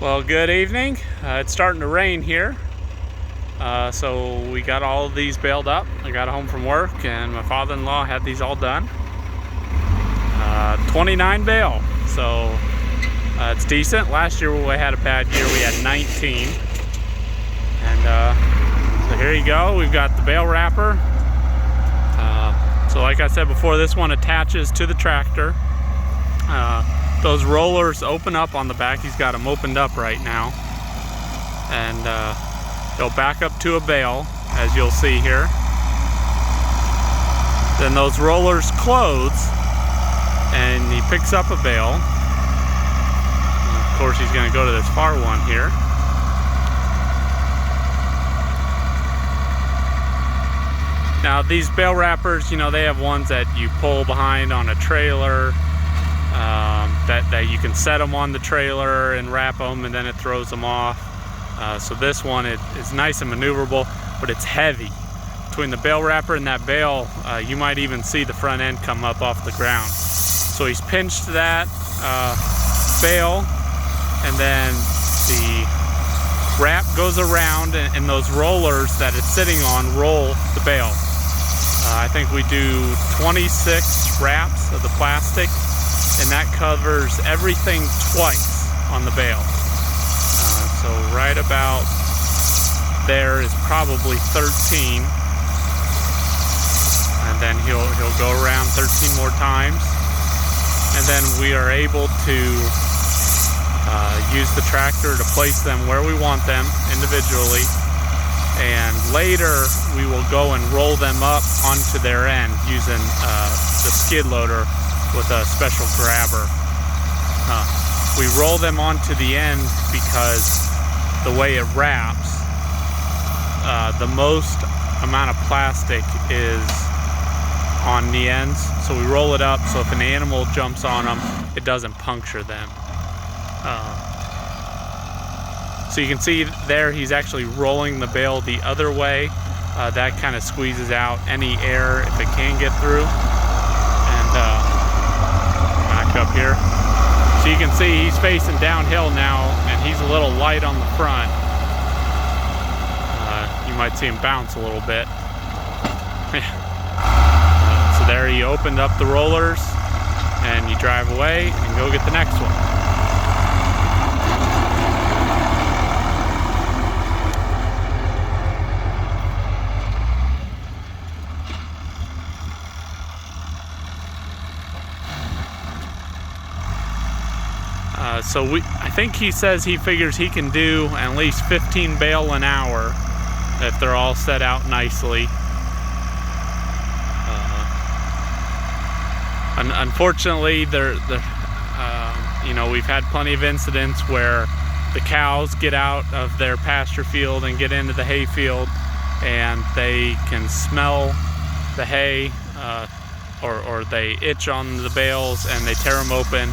Well, good evening. It's starting to rain here, so we got all of these baled up. I got home from work and my father-in-law had these all done. 29 bale, so it's decent. Last year we had a bad year, we had 19. And so here you go, we've got the bale wrapper. So like I said before, this one attaches to the tractor. Those rollers open up on the back. He's got them opened up right now. And he'll back up to a bale, as you'll see here. Then those rollers close, and he picks up a bale. And of course, he's going to go to this far one here. Now, these bale wrappers, you know, they have ones that you pull behind on a trailer. That you can set them on the trailer and wrap them, and then it throws them off. So this one is nice and maneuverable, but it's heavy. Between the bale wrapper and that bale, you might even see the front end come up off the ground. So he's pinched that bale, and then the wrap goes around, and those rollers that it's sitting on roll the bale. I think we do 26 wraps of the plastic, and that covers everything twice on the bale. So right about there is probably 13, and then he'll go around 13 more times, and then we are able to use the tractor to place them where we want them individually, and later we will go and roll them up onto their end using the skid loader with a special grabber. We roll them onto the end because the way it wraps, the most amount of plastic is on the ends. So we roll it up so if an animal jumps on them, it doesn't puncture them. So you can see there he's actually rolling the bale the other way. That kind of squeezes out any air if it can get through. And up here, so you can see he's facing downhill now, and he's a little light on the front. You might see him bounce a little bit. So there he opened up the rollers, and you drive away and go get the next one. I think he says he figures he can do at least 15 bale an hour if they're all set out nicely. Unfortunately, you know, we've had plenty of incidents where the cows get out of their pasture field and get into the hay field, and they can smell the hay, or they itch on the bales and they tear them open.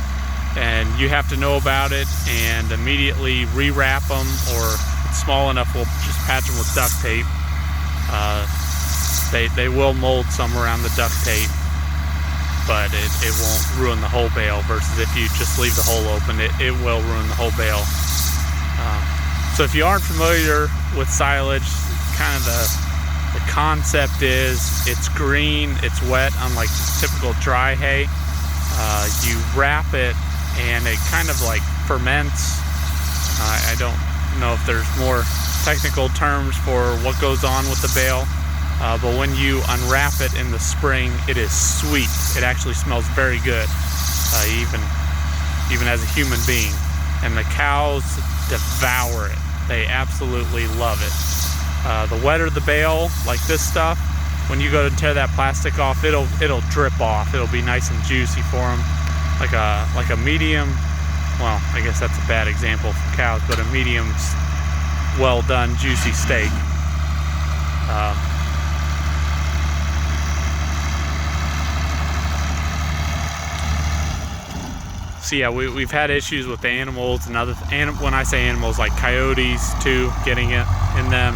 And you have to know about it and immediately rewrap them, or if it's small enough, we'll just patch them with duct tape. They will mold some around the duct tape, but it won't ruin the whole bale, versus if you just leave the hole open, it will ruin the whole bale. So if you aren't familiar with silage, kind of the concept is it's green, it's wet, unlike typical dry hay. You wrap it, and it kind of like ferments. I don't know if there's more technical terms for what goes on with the bale, but when you unwrap it in the spring, it is sweet. It actually smells very good, even as a human being. And the cows devour it. They absolutely love it. The wetter the bale, like this stuff, when you go to tear that plastic off, it'll drip off. It'll be nice and juicy for them. Like a medium, well, I guess that's a bad example for cows, but a medium, well done, juicy steak. So yeah, we've had issues with the animals and when I say animals, like coyotes too, getting it in them.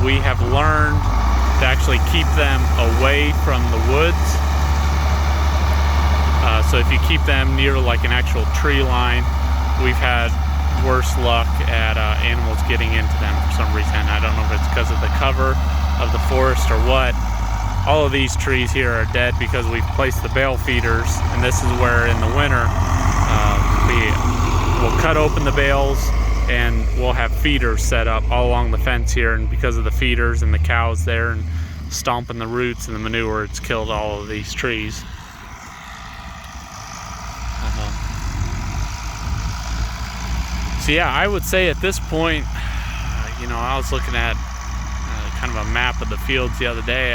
We have learned to actually keep them away from the woods. So if you keep them near like an actual tree line, we've had worse luck at animals getting into them for some reason. I don't know if it's because of the cover of the forest or what. All of these trees here are dead because we've placed the bale feeders, and this is where in the winter we'll cut open the bales and we'll have feeders set up all along the fence here, and because of the feeders and the cows there and stomping the roots and the manure, it's killed all of these trees. So yeah, I would say at this point, you know, I was looking at kind of a map of the fields the other day.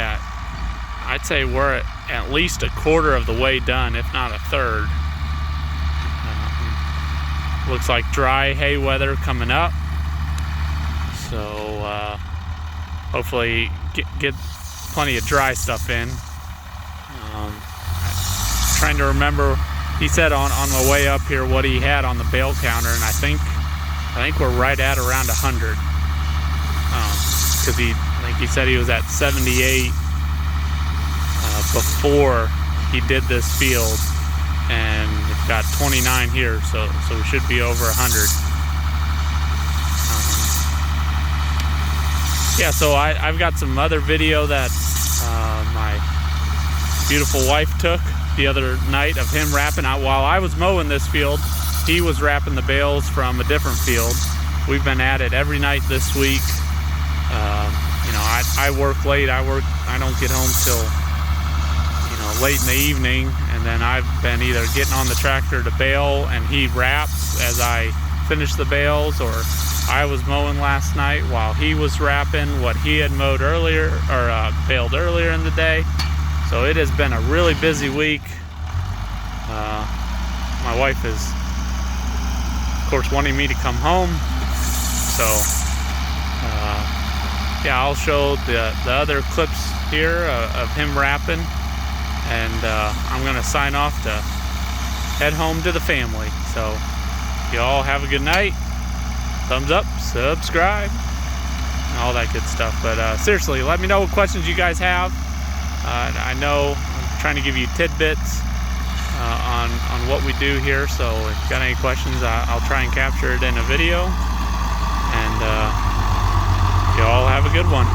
I'd say we're at least a quarter of the way done, if not a third. Looks like dry hay weather coming up, so hopefully get plenty of dry stuff in. Trying to remember, he said on the way up here what he had on the bale counter, and I think we're right at around 100. Because I think he said he was at 78 before he did this field, and it's got 29 here, so we should be over 100. Yeah, so I've got some other video that my beautiful wife took the other night of him wrapping out while I was mowing this field. He was wrapping the bales from a different field. We've been at it every night this week. You know, I work late. I don't get home till, you know, late in the evening, and then I've been either getting on the tractor to bale and he wraps as I finish the bales, or I was mowing last night while he was wrapping what he had mowed earlier, or baled earlier in the day. So it has been a really busy week. My wife is, of course, wanting me to come home, so yeah, I'll show the other clips here of him wrapping, and I'm gonna sign off to head home to the family. So you all have a good night. Thumbs up, subscribe, and all that good stuff. But seriously, let me know what questions you guys have. I know I'm trying to give you tidbits on what we do here, so if you got any questions, I'll try and capture it in a video. And you all have a good one.